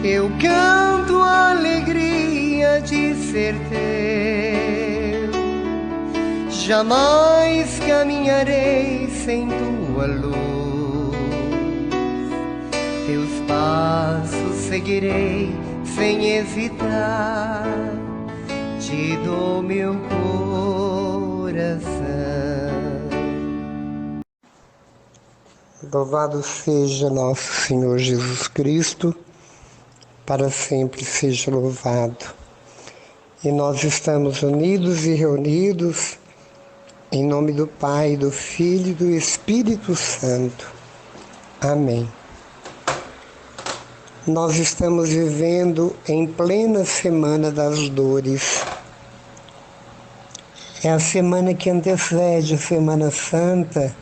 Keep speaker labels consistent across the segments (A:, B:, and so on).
A: Eu canto a alegria de ser teu. Jamais caminharei sem tua luz. Teus passos seguirei sem hesitar. Te dou meu coração. Louvado seja nosso Senhor Jesus Cristo, para sempre seja louvado. E nós estamos unidos e reunidos em nome do Pai, do Filho e do Espírito Santo. Amém. Nós estamos vivendo em plena Semana das Dores. É a semana que antecede a Semana Santa,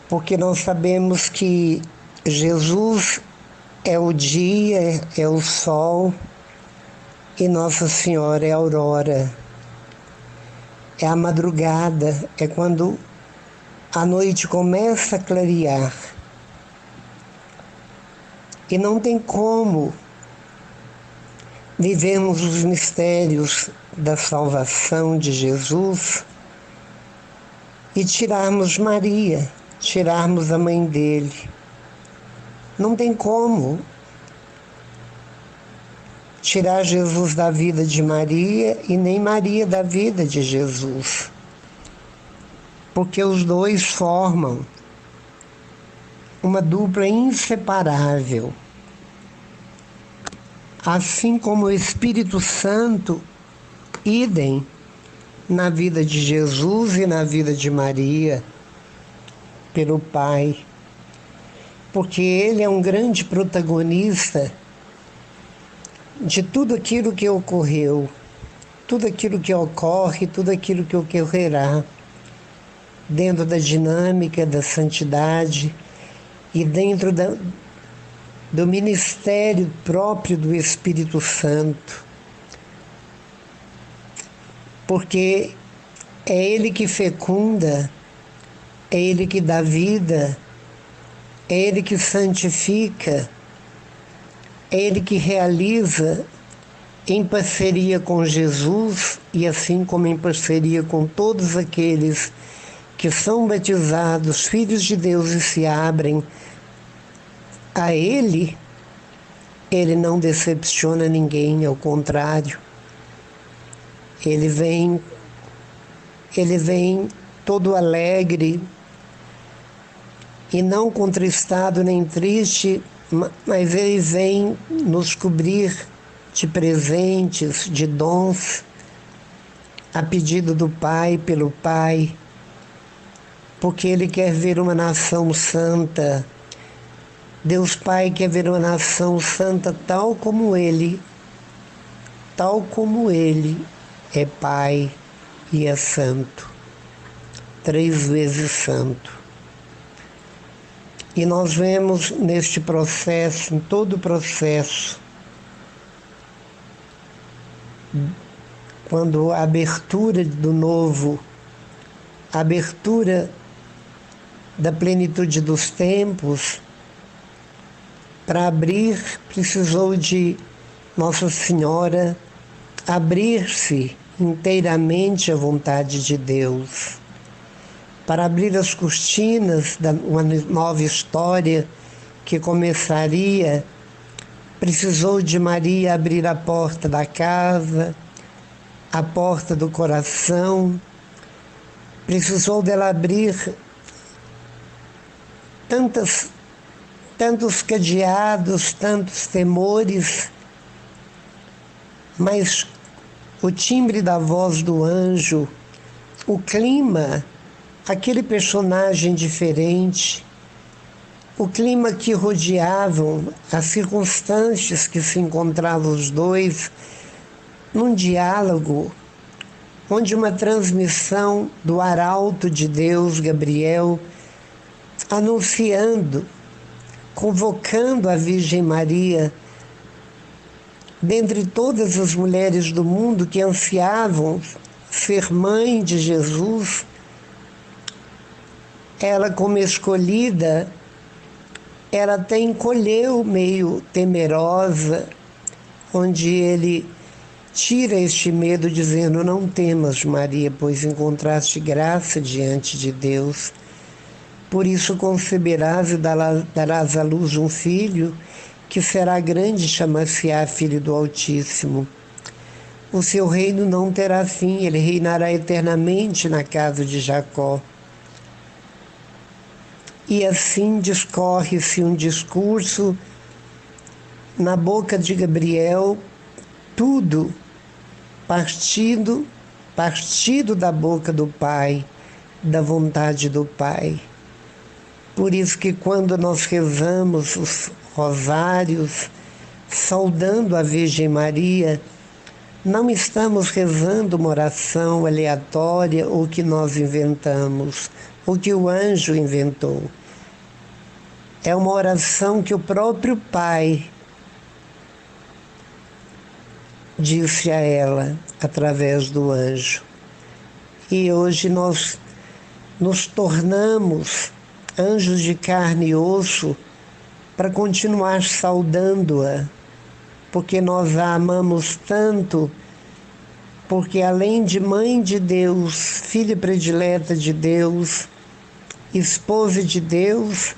A: porque nós sabemos que Jesus é o dia, é o sol, e Nossa Senhora é a aurora. É a madrugada, é quando a noite começa a clarear. E não tem como vivemos os mistérios da salvação de Jesus e tirarmos Maria, tirarmos a mãe dele. Não tem como tirar Jesus da vida de Maria e nem Maria da vida de Jesus, porque os dois formam uma dupla inseparável. Assim como o Espírito Santo, idem na vida de Jesus e na vida de Maria, pelo Pai, porque ele é um grande protagonista de tudo aquilo que ocorreu, tudo aquilo que ocorre, tudo aquilo que ocorrerá, dentro da dinâmica da santidade e dentro do ministério próprio do Espírito Santo. Porque é ele que fecunda, é ele que dá vida, é ele que santifica, é ele que realiza em parceria com Jesus e assim como em parceria com todos aqueles que são batizados, filhos de Deus e se abrem a ele não decepciona ninguém, ao contrário. Ele vem todo alegre e não contristado nem triste, mas ele vem nos cobrir de presentes, de dons, a pedido do Pai, pelo Pai, porque ele quer ver uma nação santa. Deus Pai quer ver uma nação santa tal como ele é Pai e é santo, 3 vezes santo. E nós vemos neste processo, em todo o processo, quando a abertura do novo, a abertura da plenitude dos tempos, para abrir precisou de Nossa Senhora abrir-se inteiramente à vontade de Deus. Para abrir as cortinas de uma nova história que começaria, precisou de Maria abrir a porta da casa, a porta do coração, precisou dela abrir tantos cadeados, tantos temores, mas o timbre da voz do anjo, o clima, aquele personagem diferente, o clima que rodeavam, as circunstâncias que se encontravam os dois, num diálogo, onde uma transmissão do arauto de Deus, Gabriel, anunciando, convocando a Virgem Maria, dentre todas as mulheres do mundo que ansiavam ser mãe de Jesus, ela como escolhida ela até encolheu meio temerosa, onde ele tira este medo dizendo: não temas, Maria, pois encontraste graça diante de Deus. Por isso conceberás e darás à luz um filho, que será grande, chamar-se-á Filho do Altíssimo. O seu reino não terá fim, ele reinará eternamente na casa de Jacó. E assim discorre-se um discurso na boca de Gabriel, tudo partido da boca do Pai, da vontade do Pai. Por isso que quando nós rezamos os rosários, saudando a Virgem Maria, não estamos rezando uma oração aleatória ou que nós inventamos, ou que o anjo inventou. É uma oração que o próprio Pai disse a ela através do anjo. E hoje nós nos tornamos anjos de carne e osso para continuar saudando-a, porque nós a amamos tanto, porque além de mãe de Deus, filha predileta de Deus, esposa de Deus,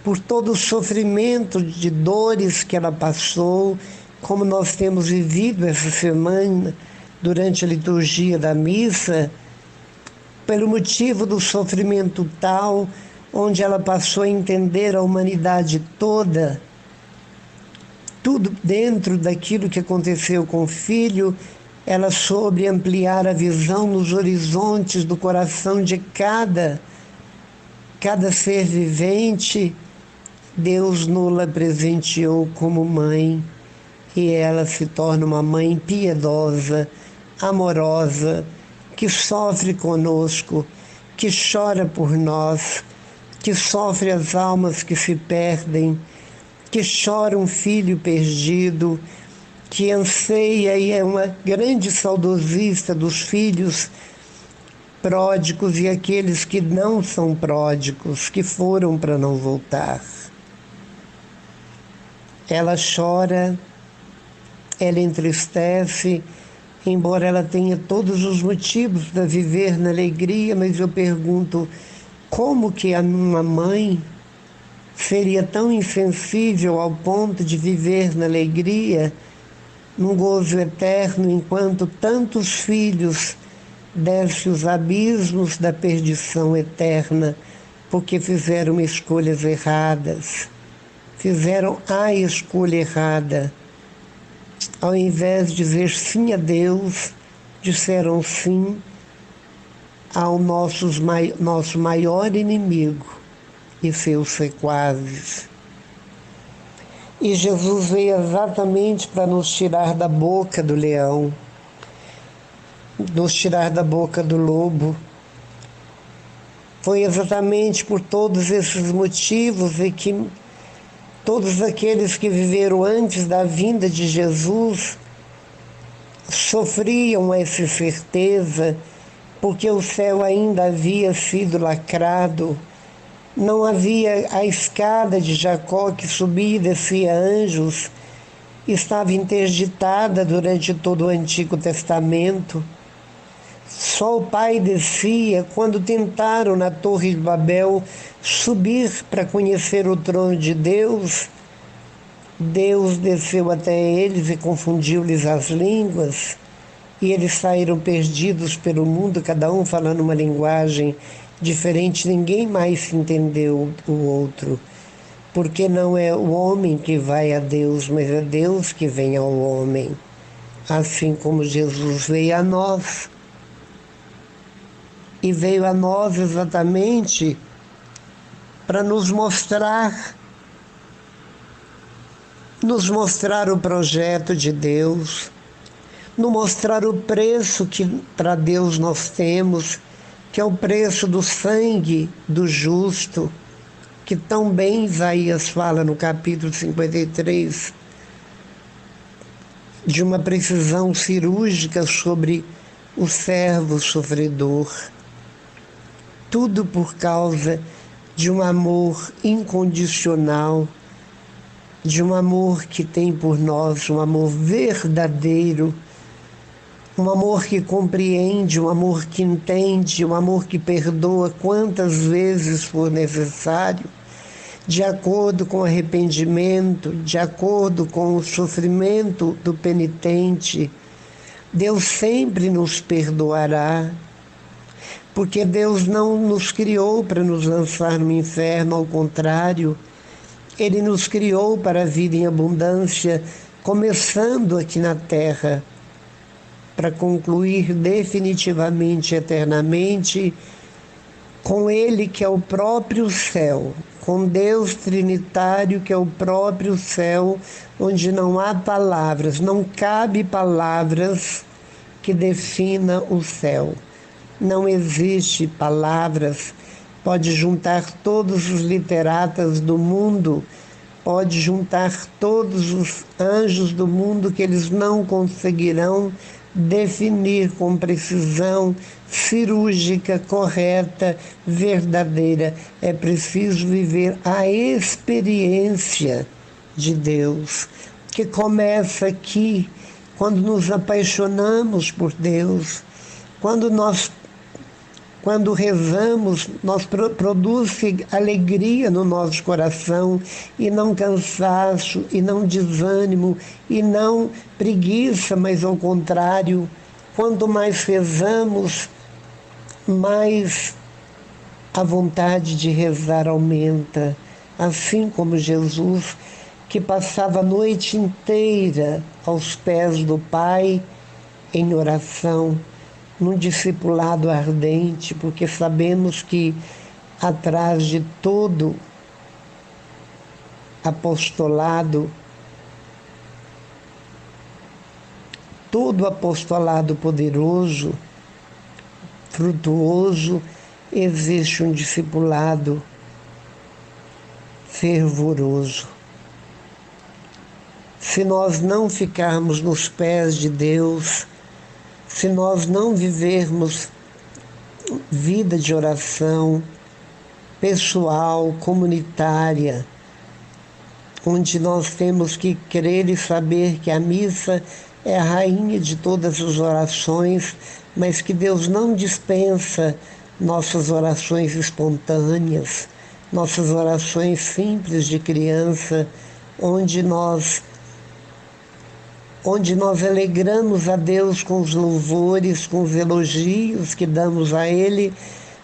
A: por todo o sofrimento de dores que ela passou, como nós temos vivido essa semana durante a liturgia da missa, pelo motivo do sofrimento tal, onde ela passou a entender a humanidade toda, tudo dentro daquilo que aconteceu com o filho, ela soube ampliar a visão nos horizontes do coração de cada ser vivente. Deus nos presenteou como mãe, e ela se torna uma mãe piedosa, amorosa, que sofre conosco, que chora por nós, que sofre as almas que se perdem, que chora um filho perdido, que anseia e é uma grande saudosista dos filhos pródigos e aqueles que não são pródigos, que foram para não voltar. Ela chora, ela entristece, embora ela tenha todos os motivos para viver na alegria, mas eu pergunto, como que uma mãe seria tão insensível ao ponto de viver na alegria, num gozo eterno, enquanto tantos filhos descem os abismos da perdição eterna, porque fizeram escolhas erradas, fizeram a escolha errada. Ao invés de dizer sim a Deus, disseram sim ao nosso maior inimigo e seus sequazes. E Jesus veio exatamente para nos tirar da boca do leão, nos tirar da boca do lobo. Foi exatamente por todos esses motivos e que todos aqueles que viveram antes da vinda de Jesus sofriam essa certeza, porque o céu ainda havia sido lacrado, não havia a escada de Jacó que subia e descia anjos, estava interditada durante todo o Antigo Testamento. Só o Pai descia quando tentaram na Torre de Babel subir para conhecer o trono de Deus. Deus desceu até eles e confundiu-lhes as línguas, e eles saíram perdidos pelo mundo, cada um falando uma linguagem diferente, ninguém mais entendeu o outro, porque não é o homem que vai a Deus, mas é Deus que vem ao homem, assim como Jesus veio a nós. E veio a nós exatamente para nos mostrar o projeto de Deus, nos mostrar o preço que para Deus nós temos, que é o preço do sangue do justo, que tão bem Isaías fala no capítulo 53, de uma precisão cirúrgica sobre o servo sofredor. Tudo por causa de um amor incondicional, de um amor que tem por nós, um amor verdadeiro, um amor que compreende, um amor que entende, um amor que perdoa quantas vezes for necessário, de acordo com o arrependimento, de acordo com o sofrimento do penitente. Deus sempre nos perdoará, porque Deus não nos criou para nos lançar no inferno, ao contrário, Ele nos criou para a vida em abundância, começando aqui na terra, para concluir definitivamente, eternamente, com Ele que é o próprio céu, com Deus Trinitário que é o próprio céu, onde não há palavras, não cabe palavras que defina o céu. Não existe palavras, pode juntar todos os literatas do mundo, pode juntar todos os anjos do mundo, que eles não conseguirão definir com precisão cirúrgica, correta, verdadeira. É preciso viver a experiência de Deus, que começa aqui, quando nos apaixonamos por Deus, quando rezamos, nós produz alegria no nosso coração, e não cansaço, e não desânimo, e não preguiça, mas ao contrário, quanto mais rezamos, mais a vontade de rezar aumenta. Assim como Jesus, que passava a noite inteira aos pés do Pai em oração, num discipulado ardente, porque sabemos que atrás de todo apostolado poderoso, frutuoso, existe um discipulado fervoroso. Se nós não ficarmos nos pés de Deus, se nós não vivermos vida de oração pessoal, comunitária, onde nós temos que crer e saber que a missa é a rainha de todas as orações, mas que Deus não dispensa nossas orações espontâneas, nossas orações simples de criança, onde nós alegramos a Deus com os louvores, com os elogios que damos a Ele,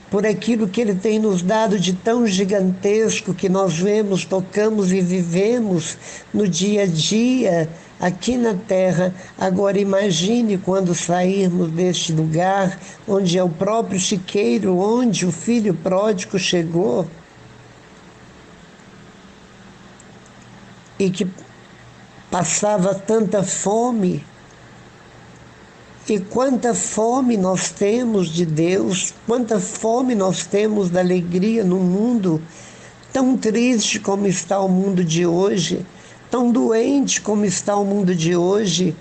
A: por aquilo que Ele tem nos dado de tão gigantesco, que nós vemos, tocamos e vivemos no dia a dia, aqui na terra. Agora imagine quando sairmos deste lugar, onde é o próprio chiqueiro, onde o filho pródigo chegou, e que passava tanta fome. E quanta fome nós temos de Deus, quanta fome nós temos da alegria no mundo, tão triste como está o mundo de hoje, tão doente como está o mundo de hoje,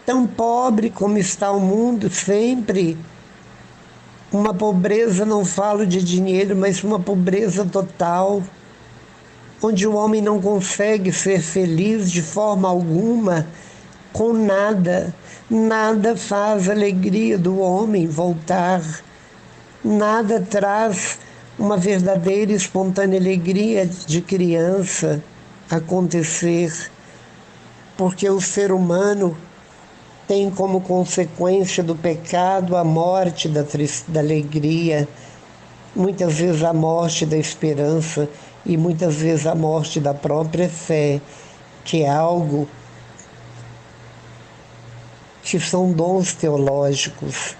A: tão pobre como está o mundo sempre. Uma pobreza, não falo de dinheiro, mas uma pobreza total, onde o homem não consegue ser feliz de forma alguma, com nada. Nada faz a alegria do homem voltar, nada traz uma verdadeira e espontânea alegria de criança acontecer, porque o ser humano tem como consequência do pecado a morte da alegria, muitas vezes a morte da esperança, e muitas vezes a morte da própria fé, que é algo que são dons teológicos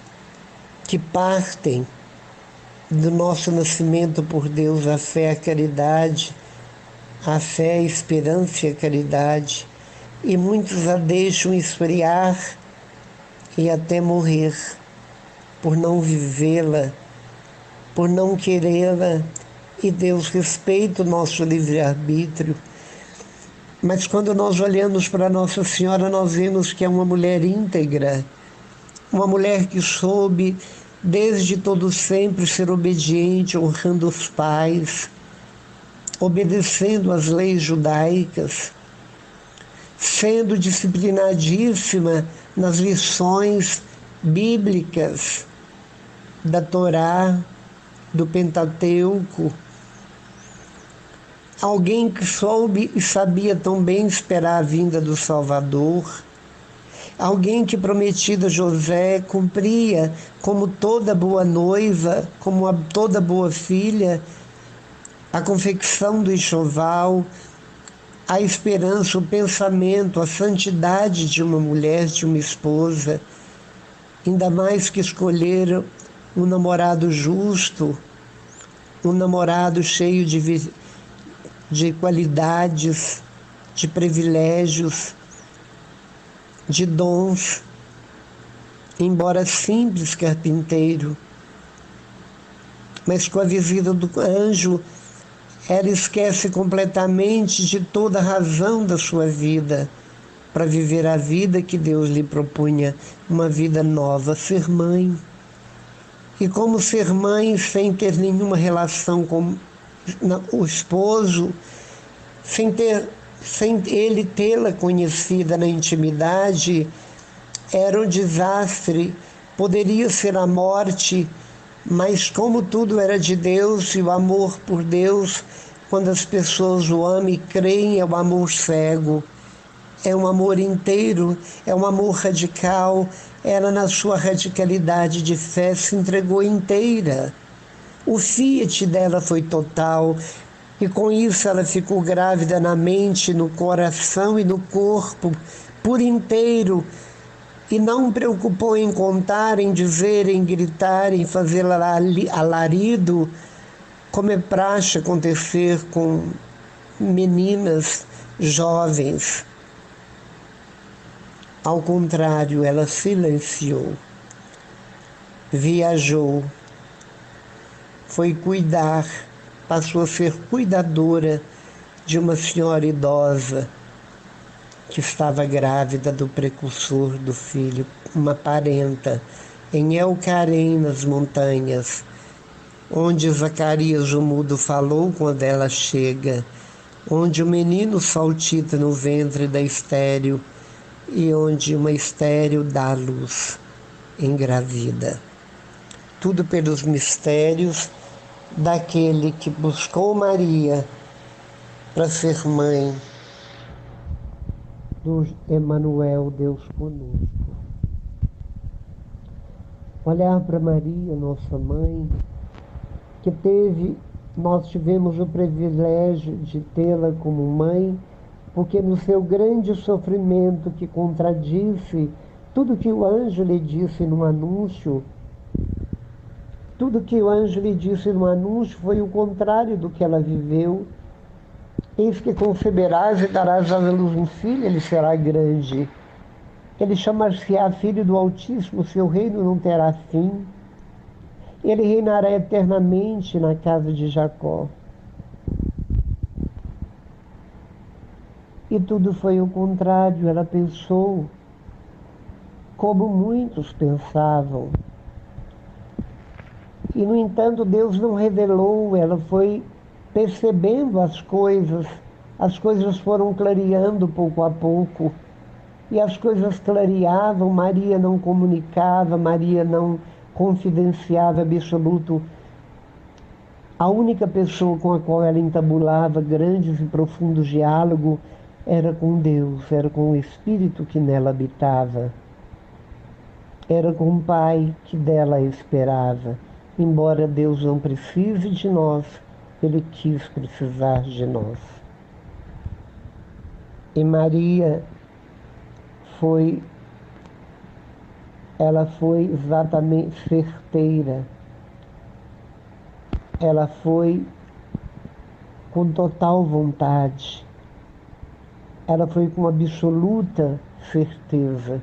A: que partem do nosso nascimento por Deus, a fé, a caridade, a fé, a esperança e a caridade, e muitos a deixam esfriar e até morrer por não vivê-la, por não querê-la. E Deus respeita o nosso livre-arbítrio. Mas quando nós olhamos para Nossa Senhora, nós vemos que é uma mulher íntegra, uma mulher que soube desde todo sempre ser obediente, honrando os pais, obedecendo às leis judaicas, sendo disciplinadíssima nas lições bíblicas da Torá, do Pentateuco. Alguém que soube e sabia tão bem esperar a vinda do Salvador. Alguém que, prometida a José, cumpria como toda boa noiva, como toda boa filha, a confecção do enxoval, a esperança, o pensamento, a santidade de uma mulher, de uma esposa, ainda mais que escolheram um namorado justo, um namorado cheio de qualidades, de privilégios, de dons, embora simples carpinteiro. Mas com a visita do anjo, ela esquece completamente de toda a razão da sua vida, para viver a vida que Deus lhe propunha, uma vida nova, ser mãe. E como ser mãe sem ter nenhuma relação com o esposo, sem ele tê-la conhecida na intimidade, era um desastre, poderia ser a morte, mas como tudo era de Deus e o amor por Deus, quando as pessoas o amam e creem, é um amor cego, é um amor inteiro, é um amor radical. Ela, na sua radicalidade de fé, se entregou inteira. O fiat dela foi total, e com isso ela ficou grávida na mente, no coração e no corpo, por inteiro, e não preocupou em contar, em dizer, em gritar, em fazer alarido, como é praxe acontecer com meninas jovens. Ao contrário, ela silenciou, viajou, foi cuidar, passou a ser cuidadora de uma senhora idosa que estava grávida do precursor do filho, uma parenta, em Elcarém, nas montanhas, onde Zacarias o mudo falou quando ela chega, onde o menino saltita no ventre da estéril e onde uma estéril dá à luz, engravida. Tudo pelos mistérios daquele que buscou Maria para ser mãe do Emanuel, Deus conosco. Olhar para Maria, nossa mãe, que nós tivemos o privilégio de tê-la como mãe, porque no seu grande sofrimento que contradisse tudo que o anjo lhe disse no anúncio, foi o contrário do que ela viveu. Eis que conceberás e darás à luz um filho, ele será grande. Ele chamar-se-á Filho do Altíssimo, seu reino não terá fim. Ele reinará eternamente na casa de Jacó. E tudo foi o contrário, ela pensou como muitos pensavam. E, no entanto, Deus não revelou, ela foi percebendo as coisas foram clareando pouco a pouco, e as coisas clareavam, Maria não comunicava, Maria não confidenciava absoluto. A única pessoa com a qual ela entabulava grandes e profundos diálogos era com Deus, era com o Espírito que nela habitava, era com o Pai que dela esperava. Embora Deus não precise de nós, Ele quis precisar de nós. E Maria ela foi exatamente certeira. Ela foi com total vontade. Ela foi com absoluta certeza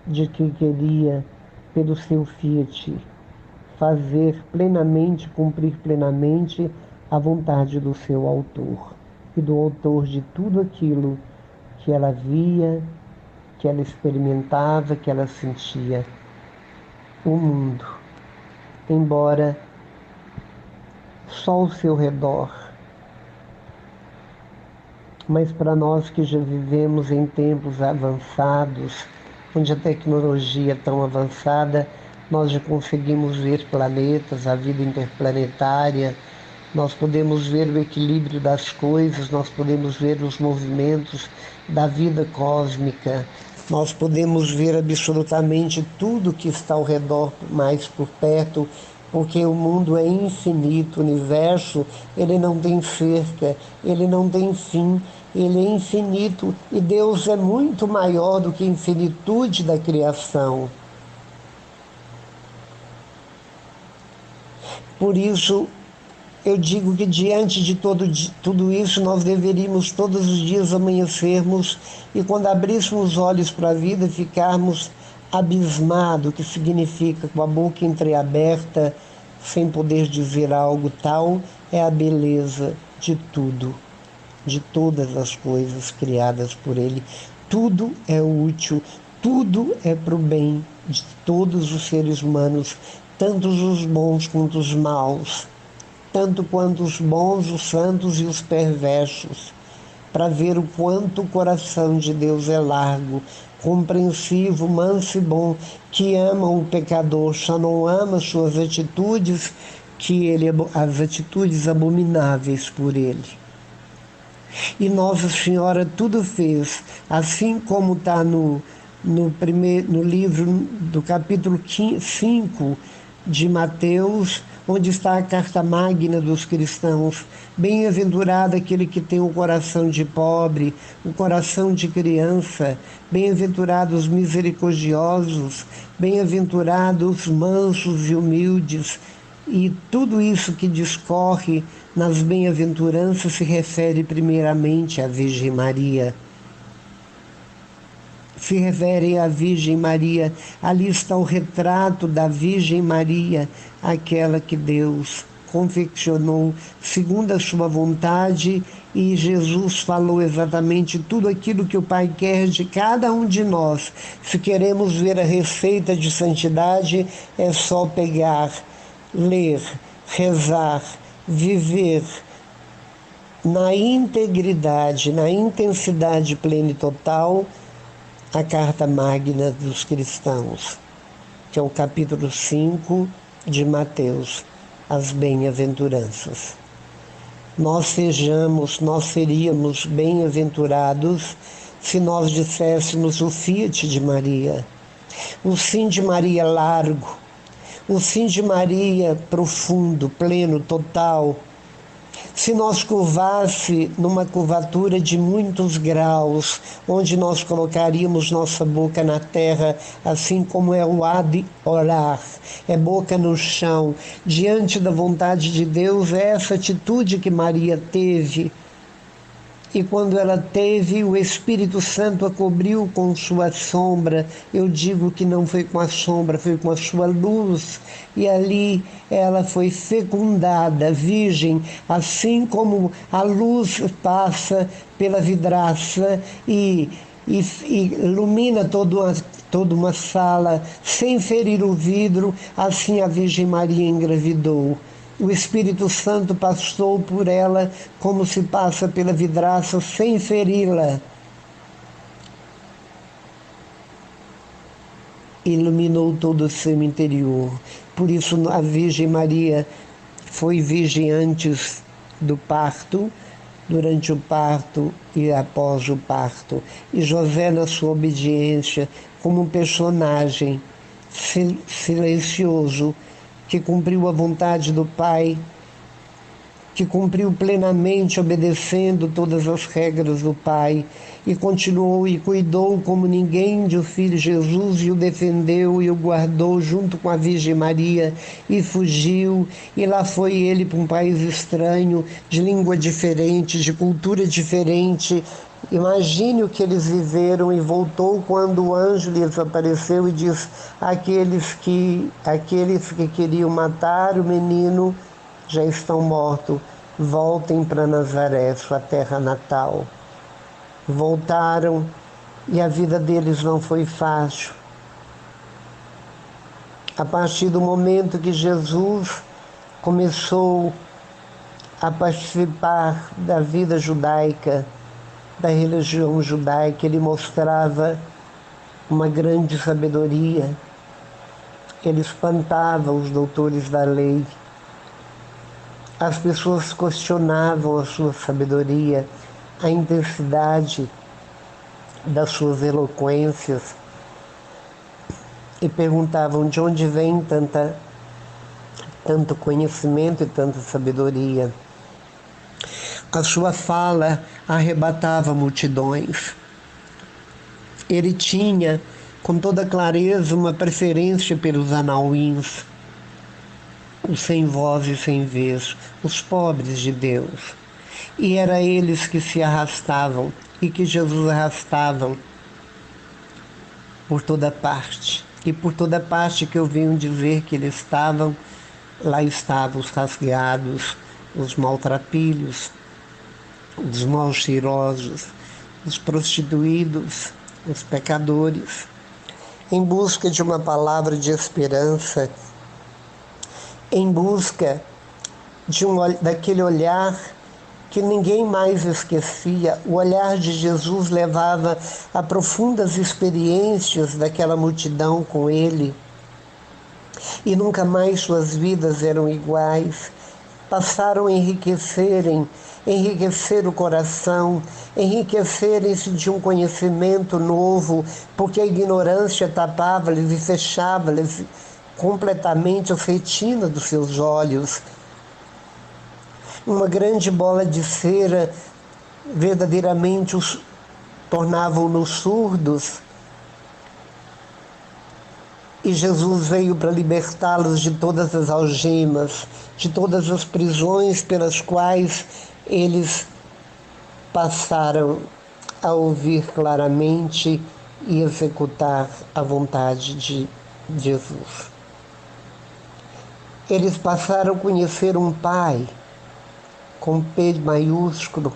A: de que queria, pelo seu fiat, fazer plenamente, cumprir plenamente a vontade do seu autor e do autor de tudo aquilo que ela via, que ela experimentava, que ela sentia. O mundo. embora só ao seu redor. Mas para nós que já vivemos em tempos avançados, onde a tecnologia é tão avançada, nós já conseguimos ver planetas, a vida interplanetária, nós podemos ver o equilíbrio das coisas, nós podemos ver os movimentos da vida cósmica, nós podemos ver absolutamente tudo que está ao redor, mais por perto, porque o mundo é infinito, o universo, ele não tem cerca, ele não tem fim, ele é infinito e Deus é muito maior do que a infinitude da criação. Por isso, eu digo que diante de tudo isso, nós deveríamos todos os dias amanhecermos e quando abríssemos os olhos para a vida, ficarmos abismados, que significa com a boca entreaberta, sem poder dizer algo tal, é a beleza de tudo, de todas as coisas criadas por Ele. Tudo é útil, tudo é para o bem de todos os seres humanos, tanto os bons quanto os maus, tanto quanto os bons, os santos e os perversos, para ver o quanto o coração de Deus é largo, compreensivo, manso e bom, que ama o pecador, só não ama suas atitudes, as atitudes abomináveis por ele. E Nossa Senhora tudo fez, assim como está no livro do capítulo 5 de Mateus, onde está a carta magna dos cristãos. Bem-aventurado aquele que tem o coração de pobre, o coração de criança, bem-aventurados os misericordiosos, bem-aventurados os mansos e humildes. E tudo isso que discorre nas bem-aventuranças se refere primeiramente à Virgem Maria. Se refere à Virgem Maria, ali está o retrato da Virgem Maria, aquela que Deus confeccionou segundo a sua vontade, e Jesus falou exatamente tudo aquilo que o Pai quer de cada um de nós. Se queremos ver a receita de santidade, é só pegar, ler, rezar, viver na integridade, na intensidade plena e total, a carta magna dos cristãos, que é o capítulo 5 de Mateus, as bem-aventuranças. Nós seríamos bem-aventurados se nós disséssemos o fiat de Maria, o sim de Maria largo, o sim de Maria profundo, pleno, total. Se nós curvasse numa curvatura de muitos graus, onde nós colocaríamos nossa boca na terra, assim como é o ad orar, é boca no chão, diante da vontade de Deus, é essa atitude que Maria teve. E quando ela teve, o Espírito Santo a cobriu com sua sombra. Eu digo que não foi com a sombra, foi com a sua luz. E ali ela foi fecundada, virgem, assim como a luz passa pela vidraça e ilumina toda uma sala sem ferir o vidro, assim a Virgem Maria engravidou. O Espírito Santo passou por ela como se passa pela vidraça sem feri-la. Iluminou todo o seu interior. Por isso a Virgem Maria foi virgem antes do parto, durante o parto e após o parto. E José, na sua obediência, como um personagem silencioso, que cumpriu a vontade do Pai, que cumpriu plenamente, obedecendo todas as regras do Pai, e continuou e cuidou como ninguém do Filho Jesus, e o defendeu e o guardou junto com a Virgem Maria, e fugiu, e lá foi ele para um país estranho, de língua diferente, de cultura diferente. Imagine o que eles viveram, e voltou quando o anjo lhes apareceu e diz: aqueles que queriam matar o menino já estão mortos, voltem para Nazaré, sua terra natal. Voltaram e a vida deles não foi fácil. A partir do momento que Jesus começou a participar da vida judaica, da religião judaica, ele mostrava uma grande sabedoria. Ele espantava os doutores da lei. As pessoas questionavam a sua sabedoria, a intensidade das suas eloquências e perguntavam de onde vem tanto conhecimento e tanta sabedoria. A sua fala arrebatava multidões. Ele tinha, com toda clareza, uma preferência pelos anauíns, os sem voz e sem vez, os pobres de Deus. E era eles que se arrastavam e que Jesus arrastava por toda parte. E por toda parte que eu venho dizer que eles estavam, lá estavam os rasgados, os maltrapilhos, os mal cheirosos, os prostituídos, os pecadores, em busca de uma palavra de esperança, em busca daquele olhar que ninguém mais esquecia. O olhar de Jesus levava a profundas experiências daquela multidão com ele, e nunca mais suas vidas eram iguais. Passaram a enriquecer o coração, enriquecerem-se de um conhecimento novo, porque a ignorância tapava-lhes e fechava-lhes completamente as retinas dos seus olhos. Uma grande bola de cera verdadeiramente os tornavam-nos surdos. E Jesus veio para libertá-los de todas as algemas, de todas as prisões pelas quais eles passaram a ouvir claramente e executar a vontade de Jesus. Eles passaram a conhecer um Pai, com P maiúsculo,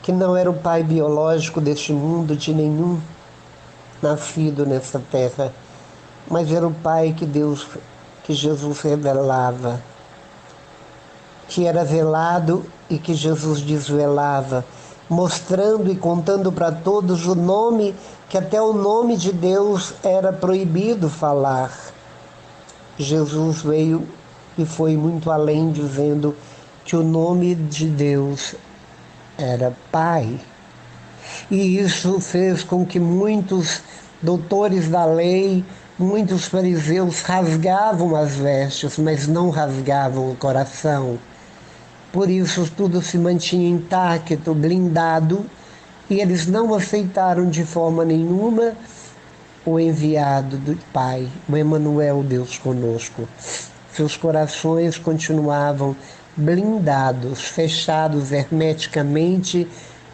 A: que não era o Pai biológico deste mundo, de nenhum nascido nessa terra, mas era o Pai que Jesus revelava, que era velado e que Jesus desvelava, mostrando e contando para todos o nome, que até o nome de Deus era proibido falar. Jesus veio e foi muito além, dizendo que o nome de Deus era Pai. E isso fez com que muitos doutores da lei, muitos fariseus rasgavam as vestes, mas não rasgavam o coração. Por isso tudo se mantinha intacto, blindado, e eles não aceitaram de forma nenhuma o enviado do Pai, o Emanuel, Deus conosco. Seus corações continuavam blindados, fechados hermeticamente,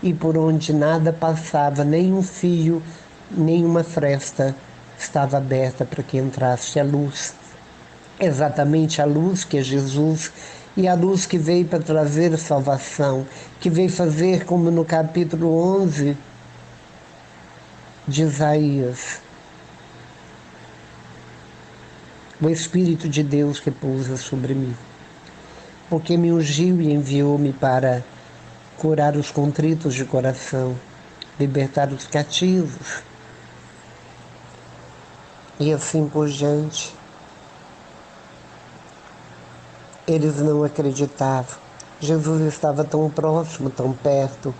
A: e por onde nada passava, nem um fio, nenhuma fresta estava aberta para que entrasse a luz. Exatamente a luz que é Jesus, e a luz que veio para trazer a salvação, que veio fazer como no capítulo 11 de Isaías. O Espírito de Deus repousa sobre mim, porque me ungiu e enviou-me para curar os contritos de coração, libertar os cativos, e assim por diante. Eles não acreditavam. Jesus estava tão próximo, tão perto,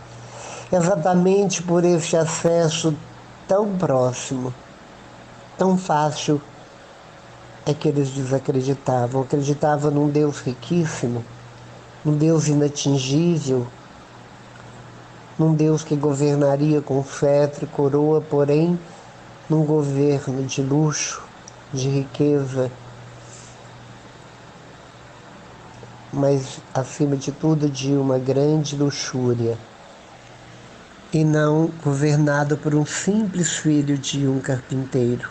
A: exatamente por esse acesso tão próximo, tão fácil, é que eles desacreditavam. Acreditavam num Deus riquíssimo, num Deus inatingível, num Deus que governaria com cetro e coroa, porém, num governo de luxo, de riqueza, mas, acima de tudo, de uma grande luxúria, e não governado por um simples filho de um carpinteiro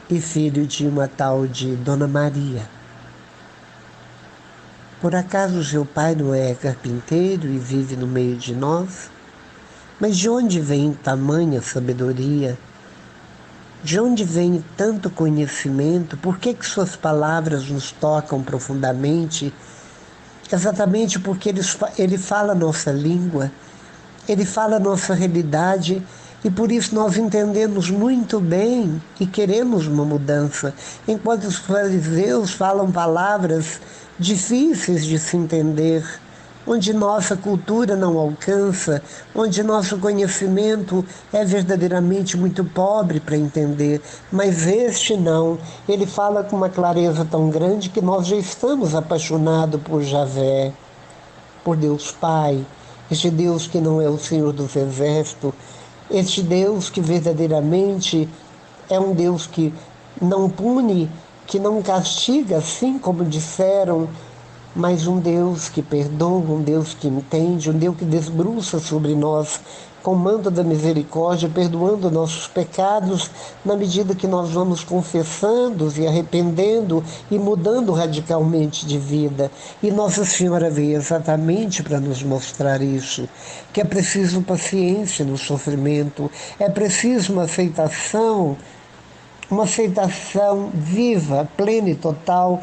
A: e filho de uma tal de Dona Maria. Por acaso seu pai não é carpinteiro e vive no meio de nós? Mas de onde vem tamanha sabedoria De onde vem tanto conhecimento? Por que suas palavras nos tocam profundamente? Exatamente porque ele fala a nossa língua, ele fala a nossa realidade, e por isso nós entendemos muito bem e queremos uma mudança. Enquanto os fariseus falam palavras difíceis de se entender, onde nossa cultura não alcança, onde nosso conhecimento é verdadeiramente muito pobre para entender. Mas este não, ele fala com uma clareza tão grande que nós já estamos apaixonados por Javé, por Deus Pai, este Deus que não é o Senhor dos Exércitos, este Deus que verdadeiramente é um Deus que não pune, que não castiga, assim como disseram, mas um Deus que perdoa, um Deus que entende, um Deus que desbruça sobre nós com o manto da misericórdia, perdoando nossos pecados na medida que nós vamos confessando e arrependendo e mudando radicalmente de vida. E Nossa Senhora veio exatamente para nos mostrar isso, que é preciso paciência no sofrimento, é preciso uma aceitação viva, plena e total,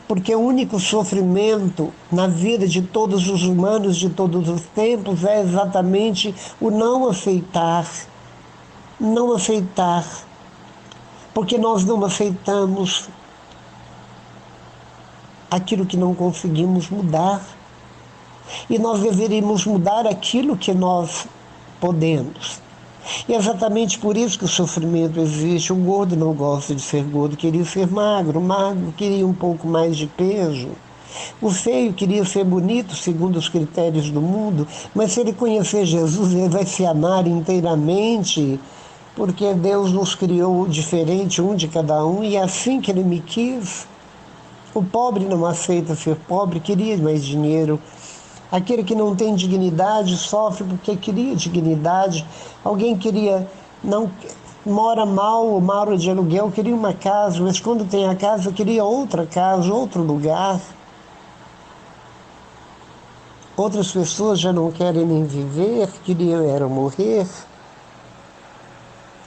A: porque o único sofrimento na vida de todos os humanos de todos os tempos é exatamente o não aceitar. Não aceitar. Porque nós não aceitamos aquilo que não conseguimos mudar. E nós deveríamos mudar aquilo que nós podemos. E é exatamente por isso que o sofrimento existe. O gordo não gosta de ser gordo, queria ser magro. O magro queria um pouco mais de peso. O feio queria ser bonito, segundo os critérios do mundo. Mas se ele conhecer Jesus, ele vai se amar inteiramente, porque Deus nos criou diferente, um de cada um, e é assim que ele me quis. O pobre não aceita ser pobre, queria mais dinheiro. Aquele que não tem dignidade sofre porque queria dignidade. Alguém queria, não mora mal ou mora de aluguel, queria uma casa, mas quando tem a casa, queria outra casa, outro lugar. Outras pessoas já não querem nem viver, queriam era morrer.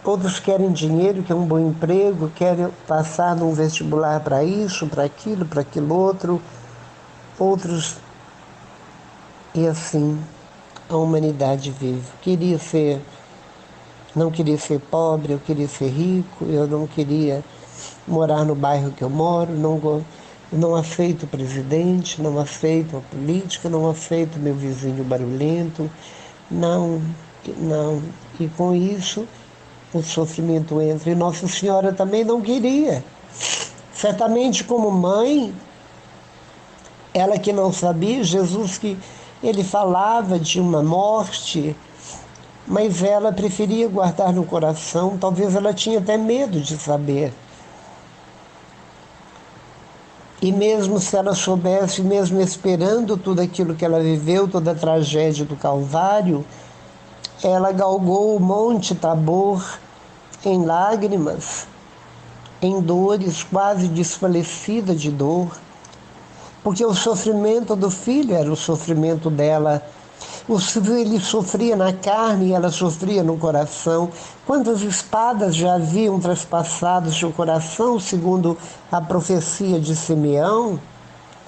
A: Outros querem dinheiro, querem um bom emprego, querem passar num vestibular para isso, para aquilo outro. Outros... E assim a humanidade vive. Não queria ser pobre, eu queria ser rico, eu não queria morar no bairro que eu moro, não aceito o presidente, não aceito a política, não aceito meu vizinho barulhento, não. E com isso o sofrimento entra. E Nossa Senhora também não queria. Certamente como mãe, ela que não sabia, Jesus que ele falava de uma morte, mas ela preferia guardar no coração, talvez ela tinha até medo de saber. E mesmo se ela soubesse, mesmo esperando tudo aquilo que ela viveu, toda a tragédia do Calvário, ela galgou o Monte Tabor em lágrimas, em dores, quase desfalecida de dor, porque o sofrimento do filho era o sofrimento dela. O filho sofria na carne e ela sofria no coração. Quantas espadas já haviam traspassado seu coração, segundo a profecia de Simeão,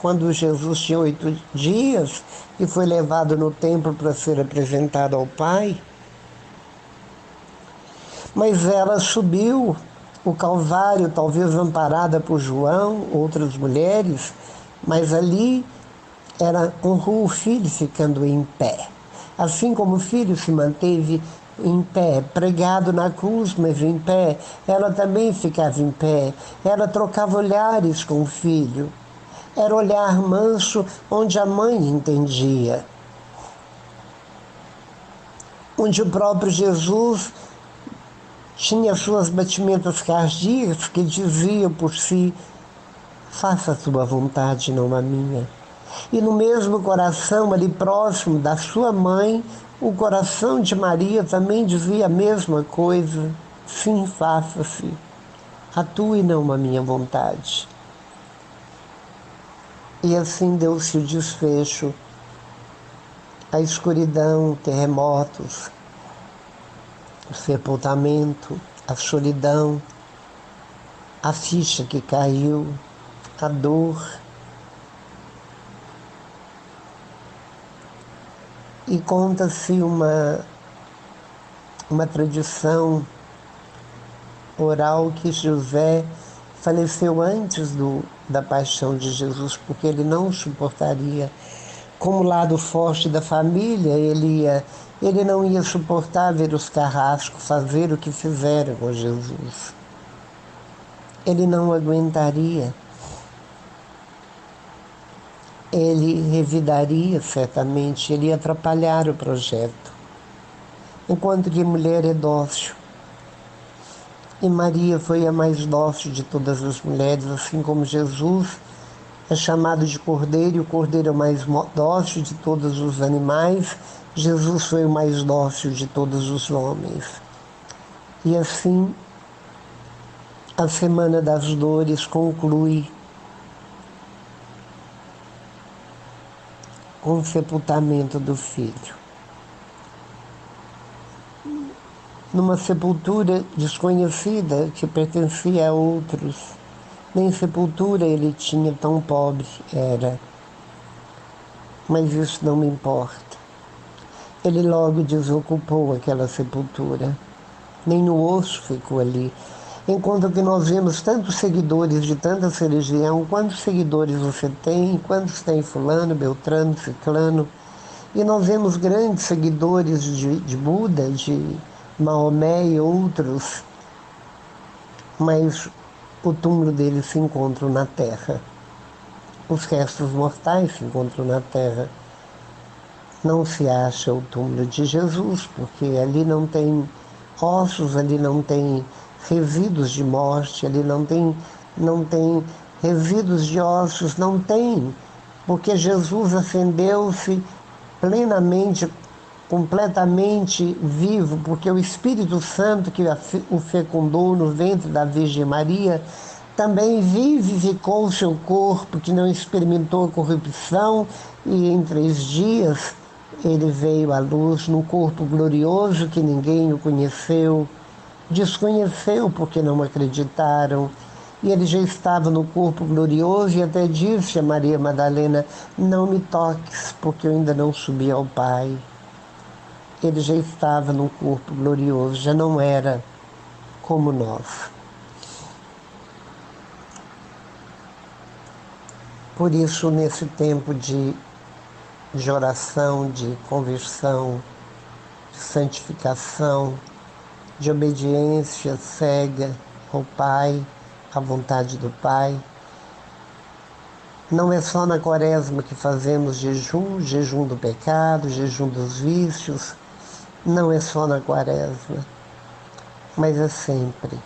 A: quando Jesus tinha 8 dias e foi levado no templo para ser apresentado ao Pai. Mas ela subiu o Calvário, talvez amparada por João, outras mulheres, mas ali ela honrou o filho ficando em pé. Assim como o filho se manteve em pé, pregado na cruz, mas em pé, ela também ficava em pé. Ela trocava olhares com o filho. Era olhar manso, onde a mãe entendia. Onde o próprio Jesus tinha suas batimentos cardíacos que diziam por si: faça a tua vontade, não a minha. E no mesmo coração, ali próximo da sua mãe, o coração de Maria também dizia a mesma coisa: sim, faça-se, a tua e não a minha vontade. E assim deu-se o desfecho, a escuridão, terremotos, o sepultamento, a solidão, a ficha que caiu, a dor. E conta-se uma tradição oral que José faleceu antes da paixão de Jesus, porque ele não suportaria. Como lado forte da família, ele não ia suportar ver os carrascos fazer o que fizeram com Jesus. Ele não aguentaria. Ele revidaria certamente, ele ia atrapalhar o projeto. Enquanto que mulher é dócil. E Maria foi a mais dócil de todas as mulheres, assim como Jesus é chamado de cordeiro, e o cordeiro é o mais dócil de todos os animais. Jesus foi o mais dócil de todos os homens. E assim, a Semana das Dores conclui com o sepultamento do filho. Numa sepultura desconhecida que pertencia a outros. Nem sepultura ele tinha, tão pobre era. Mas isso não me importa. Ele logo desocupou aquela sepultura. Nem no osso ficou ali. Enquanto que nós vemos tantos seguidores de tanta religião, quantos seguidores você tem, quantos tem fulano, Beltrano, Ciclano, e nós vemos grandes seguidores de Buda, de Maomé e outros, mas o túmulo deles se encontra na terra. Os restos mortais se encontram na terra. Não se acha o túmulo de Jesus, porque ali não tem ossos, ali não tem resíduos de morte, ali não tem resíduos de ossos, não tem, porque Jesus acendeu-se plenamente, completamente vivo, porque o Espírito Santo que o fecundou no ventre da Virgem Maria também vivificou o seu corpo, que não experimentou corrupção, e em 3 dias ele veio à luz num corpo glorioso que ninguém o conheceu, desconheceu porque não acreditaram. E ele já estava no corpo glorioso e até disse a Maria Madalena: não me toques, porque eu ainda não subi ao Pai. Ele já estava no corpo glorioso, já não era como nós. Por isso, nesse tempo de oração, de conversão, de santificação, de obediência cega ao Pai, à vontade do Pai. Não é só na Quaresma que fazemos jejum do pecado, jejum dos vícios. Não é só na Quaresma, mas é sempre.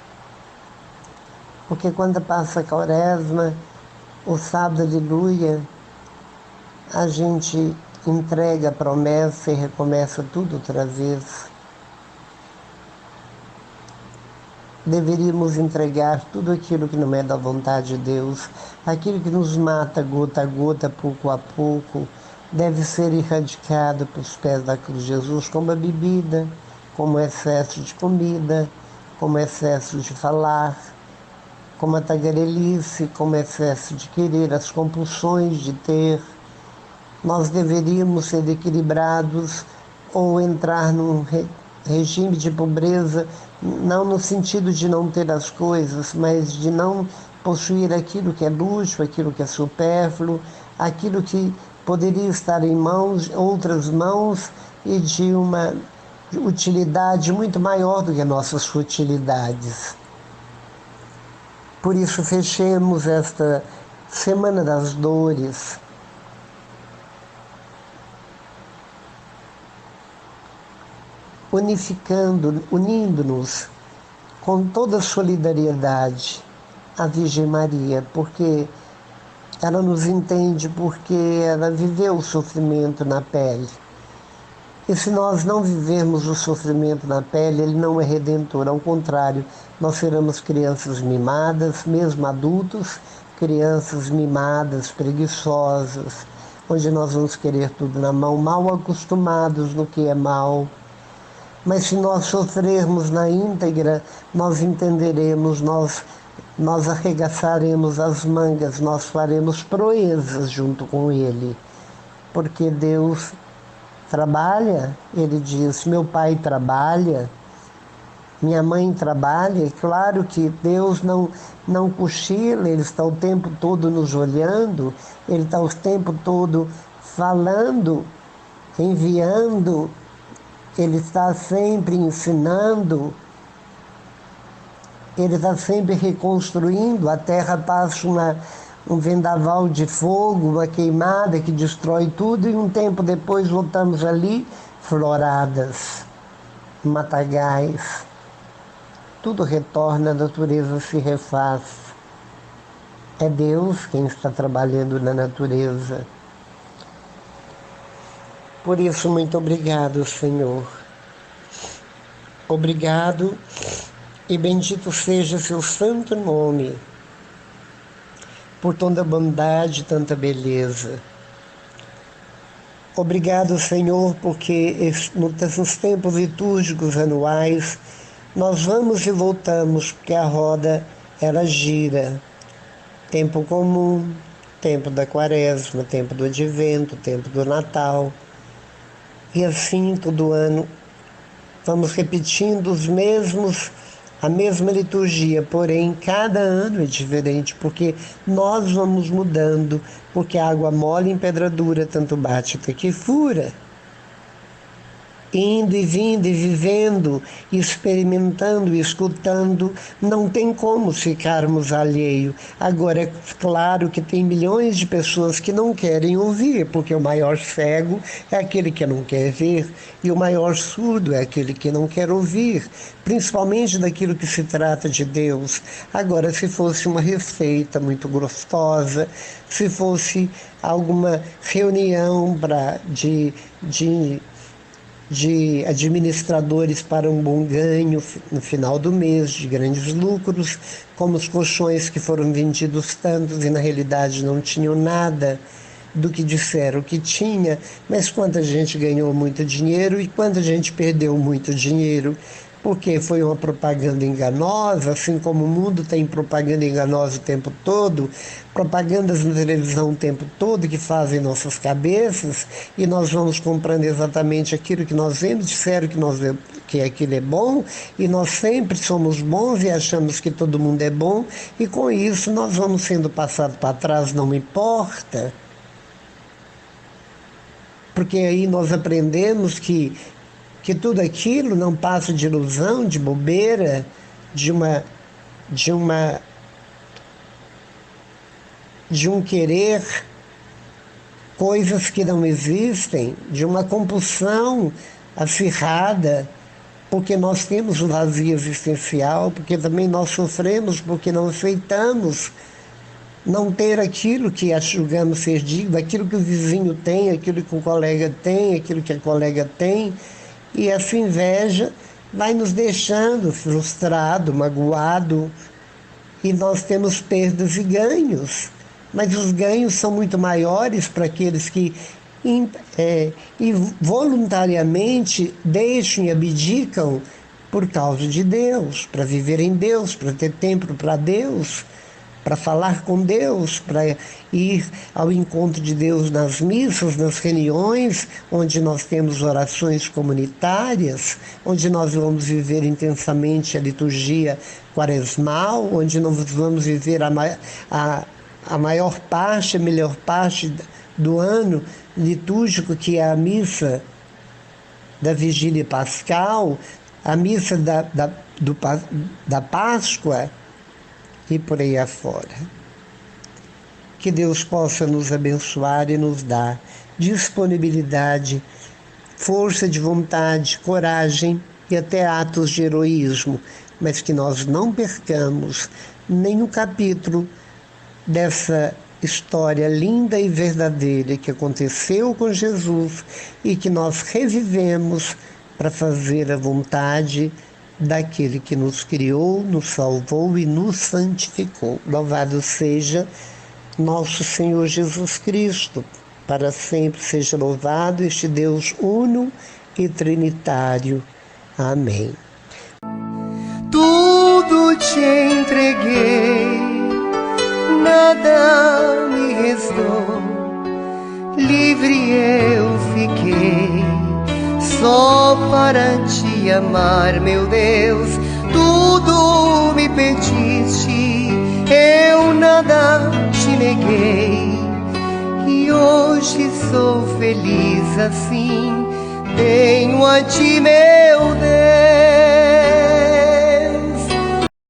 A: Porque quando passa a Quaresma, o sábado, aleluia, a gente entrega a promessa e recomeça tudo outra vez. Deveríamos entregar tudo aquilo que não é da vontade de Deus, aquilo que nos mata gota a gota, pouco a pouco, deve ser erradicado pelos pés da cruz de Jesus, como a bebida, como o excesso de comida, como o excesso de falar, como a tagarelice, como o excesso de querer, as compulsões de ter. Nós deveríamos ser equilibrados ou entrar num regime de pobreza, não no sentido de não ter as coisas, mas de não possuir aquilo que é luxo, aquilo que é supérfluo, aquilo que poderia estar em outras mãos e de uma utilidade muito maior do que nossas futilidades. Por isso, fechemos esta Semana das Dores unindo-nos com toda a solidariedade à Virgem Maria, porque ela nos entende, porque ela viveu o sofrimento na pele. E se nós não vivermos o sofrimento na pele, ele não é redentor, ao contrário, nós seremos crianças mimadas, mesmo adultos, crianças mimadas, preguiçosas, onde nós vamos querer tudo na mão, mal acostumados no que é mal. Mas se nós sofrermos na íntegra, nós entenderemos, nós arregaçaremos as mangas, nós faremos proezas junto com Ele. Porque Deus trabalha, Ele diz, meu Pai trabalha, minha mãe trabalha. É claro que Deus não cochila, Ele está o tempo todo nos olhando, Ele está o tempo todo falando, enviando, Ele está sempre ensinando, Ele está sempre reconstruindo. A terra passa um vendaval de fogo, uma queimada que destrói tudo, e um tempo depois voltamos ali, floradas, matagais. Tudo retorna, a natureza se refaz. É Deus quem está trabalhando na natureza. Por isso, muito obrigado, Senhor. Obrigado e bendito seja seu santo nome, por toda bondade e tanta beleza. Obrigado, Senhor, porque nos tempos litúrgicos anuais, nós vamos e voltamos, porque a roda, ela gira. Tempo comum, tempo da quaresma, tempo do advento, tempo do Natal. E assim, todo ano, vamos repetindo a mesma liturgia, porém, cada ano é diferente, porque nós vamos mudando, porque a água mole em pedra dura, tanto bate até que fura. Indo e vindo e vivendo, experimentando e escutando, não tem como ficarmos alheio. Agora, é claro que tem milhões de pessoas que não querem ouvir, porque o maior cego é aquele que não quer ver, e o maior surdo é aquele que não quer ouvir, principalmente daquilo que se trata de Deus. Agora, se fosse uma receita muito gostosa, se fosse alguma reunião de administradores para um bom ganho no final do mês, de grandes lucros, como os colchões que foram vendidos tantos e na realidade não tinham nada do que disseram que tinha, mas quanta gente ganhou muito dinheiro e quanta gente perdeu muito dinheiro, porque foi uma propaganda enganosa, assim como o mundo tem propaganda enganosa o tempo todo, propagandas na televisão o tempo todo que fazem nossas cabeças, e nós vamos comprando exatamente aquilo que nós vemos, disseram que aquilo é bom, e nós sempre somos bons e achamos que todo mundo é bom, e com isso nós vamos sendo passados para trás, não importa. Porque aí nós aprendemos que tudo aquilo não passa de ilusão, de bobeira, de um querer coisas que não existem, de uma compulsão acirrada, porque nós temos um vazio existencial, porque também nós sofremos, porque não aceitamos não ter aquilo que julgamos ser digno, aquilo que o vizinho tem, aquilo que o colega tem, aquilo que a colega tem. E essa inveja vai nos deixando frustrado, magoado, e nós temos perdas e ganhos. Mas os ganhos são muito maiores para aqueles que voluntariamente deixam e abdicam por causa de Deus, para viver em Deus, para ter tempo para Deus, para falar com Deus, para ir ao encontro de Deus nas missas, nas reuniões, onde nós temos orações comunitárias, onde nós vamos viver intensamente a liturgia quaresmal, onde nós vamos viver a maior parte, a melhor parte do ano litúrgico, que é a missa da Vigília Pascal, a missa da Páscoa, e por aí afora. Que Deus possa nos abençoar e nos dar disponibilidade, força de vontade, coragem e até atos de heroísmo, mas que nós não percamos nenhum capítulo dessa história linda e verdadeira que aconteceu com Jesus e que nós revivemos para fazer a vontade daquele que nos criou, nos salvou e nos santificou. Louvado seja nosso Senhor Jesus Cristo, para sempre seja louvado este Deus uno e trinitário. Amém.
B: Tudo te entreguei, nada me restou, livre eu fiquei, só para te amar, meu Deus. Tudo me pediste, eu nada te neguei, e hoje sou feliz assim, tenho a ti, meu